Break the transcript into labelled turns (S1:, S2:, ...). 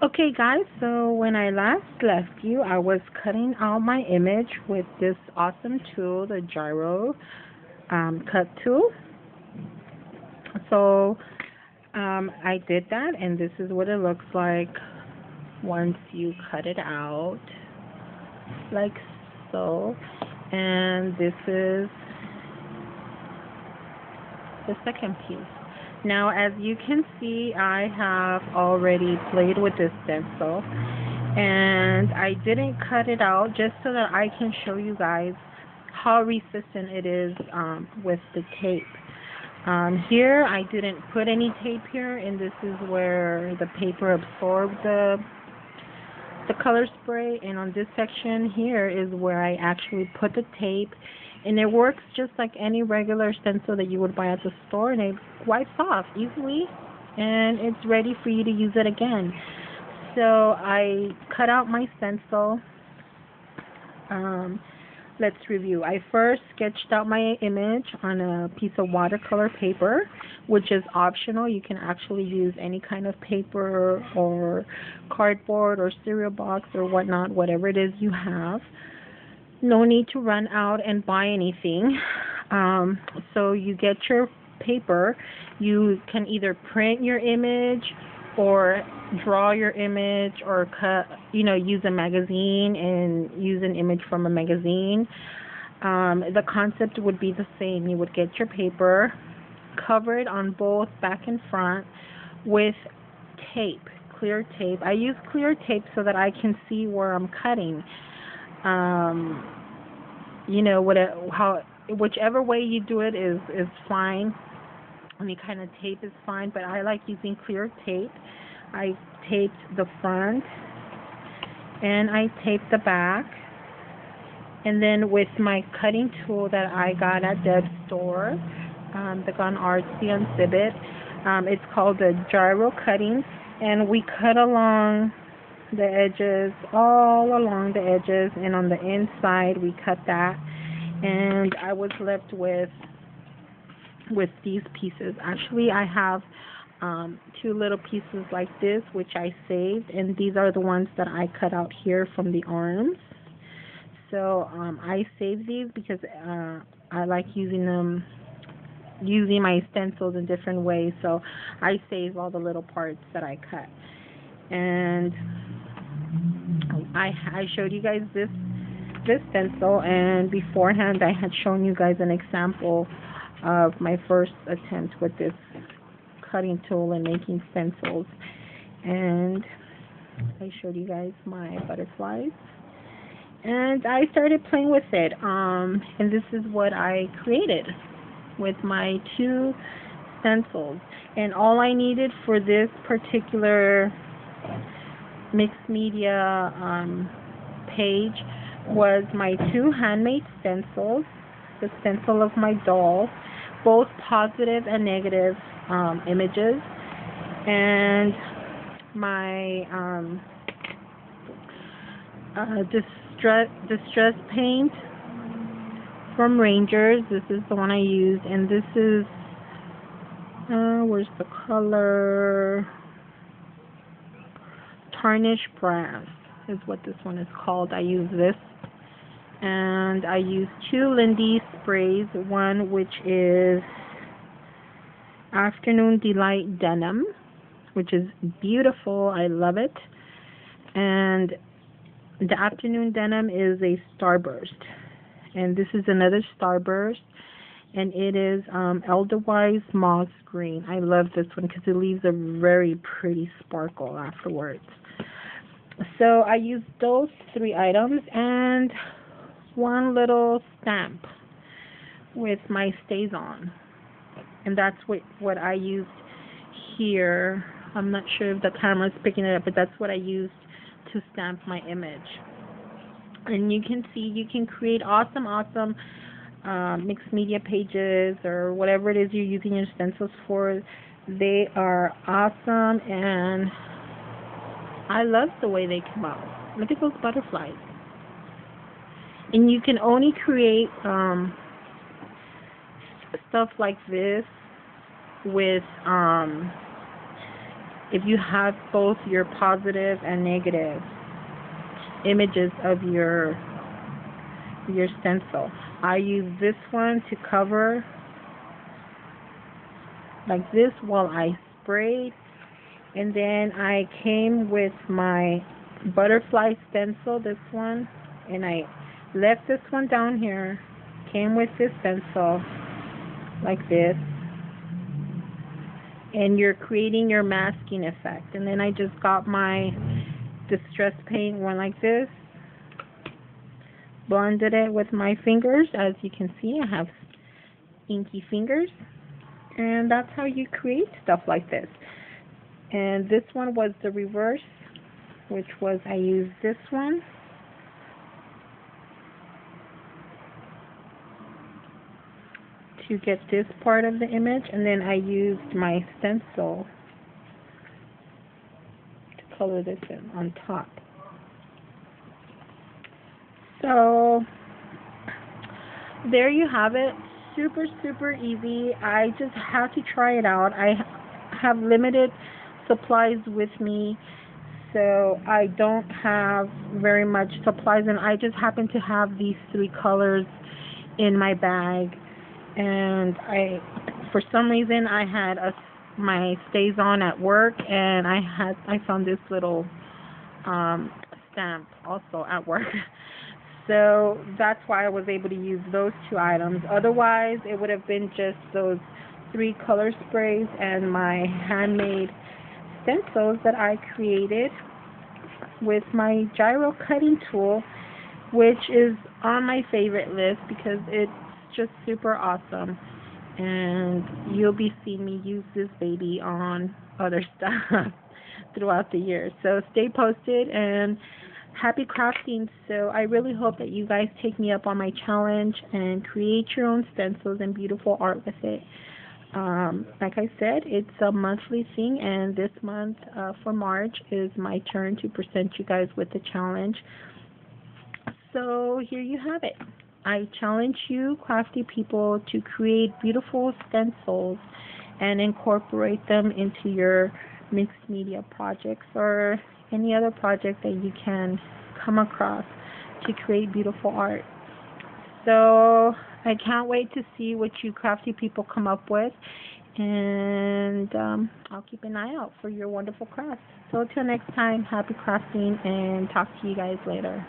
S1: Okay guys, so when I last left you, I was cutting out my image with this awesome tool, the gyro cut tool. So I did that, and this is what it looks like once you cut it out, like so. And this is the second piece. Now, as you can see, I have already played with this stencil, and I didn't cut it out just so that I can show you guys how resistant it is with the tape. Here, I didn't put any tape here, and this is where the paper absorbed the color spray, and on this section here is where I actually put the tape, and it works just like any regular stencil that you would buy at the store, and it wipes off easily, and it's ready for you to use it again. So I cut out my stencil. Let's review. I first sketched out my image on a piece of watercolor paper, which is optional. You can actually use any kind of paper or cardboard or cereal box or whatnot, whatever it is you have. No need to run out and buy anything. So you get your paper. You can either print your image or draw your image, or use a magazine and use an image from a magazine. The concept would be the same. You would get your paper, cover it on both back and front with tape, clear tape. I use clear tape so that I can see where I'm cutting. Whichever way you do it is fine. Any kind of tape is fine, but I like using clear tape. I taped the front and I taped the back, and then with my cutting tool that I got at Deb's store, the Gone Artsy on Civet, it's called the gyro cutting, and we cut along the edges, all along the edges, and on the inside we cut that, and I was left with these pieces. Actually, I have two little pieces like this, which I saved, and these are the ones that I cut out here from the arms. So I saved these because I like using my stencils in different ways. So I save all the little parts that I cut. And I showed you guys this stencil, and beforehand I had shown you guys an example of my first attempt with this cutting tool and making stencils, and I showed you guys my butterflies, and I started playing with it, and this is what I created with my two stencils. And all I needed for this particular mixed media page was my two handmade stencils, the stencil of my doll, both positive and negative images, and my distress paint from Rangers. This is the one I used, and this is where's the color? Tarnish Brass is what this one is called. I use this, and I use two Lindy sprays, one which is Afternoon Delight Denim, which is beautiful. I love it. And the Afternoon Denim is a Starburst, and this is another Starburst, and it is Elderwise Moss Green. I love this one because it leaves a very pretty sparkle afterwards. So I used those three items and one little stamp with my Stays On, and that's what I used here. I'm not sure if the camera's picking it up, but that's what I used to stamp my image. And you can see you can create awesome mixed media pages or whatever it is you're using your stencils for. They are awesome, and I love the way they come out. Look at those butterflies. And you can only create stuff like this with if you have both your positive and negative images of your stencil. I use this one to cover like this while I sprayed, and then I came with my butterfly stencil, this one, and I left this one down here, came with this stencil like this, and you're creating your masking effect. And then I just got my distress paint one like this, blended it with my fingers. As you can see, I have inky fingers, and that's how you create stuff like this. And this one was the reverse, which was I used this one to get this part of the image, and then I used my stencil to color this in on top. So there you have it. Super, super easy. I just had to try it out. I have limited supplies with me, so I don't have very much supplies, and I just happen to have these 3 colors in my bag. And for some reason, I had my stays on at work, and I found this little stamp also at work. So that's why I was able to use those 2 items. Otherwise, it would have been just those 3 color sprays and my handmade stencils that I created with my gyro cutting tool, which is on my favorite list because it's just super awesome. And you'll be seeing me use this baby on other stuff throughout the year. So stay posted, and happy crafting. So I really hope that you guys take me up on my challenge and create your own stencils and beautiful art with it. Like I said, it's a monthly thing, and this month for March is my turn to present you guys with the challenge. So here you have it. I challenge you crafty people to create beautiful stencils and incorporate them into your mixed media projects or any other project that you can come across to create beautiful art. So I can't wait to see what you crafty people come up with, and I'll keep an eye out for your wonderful crafts. So until next time, happy crafting, and talk to you guys later.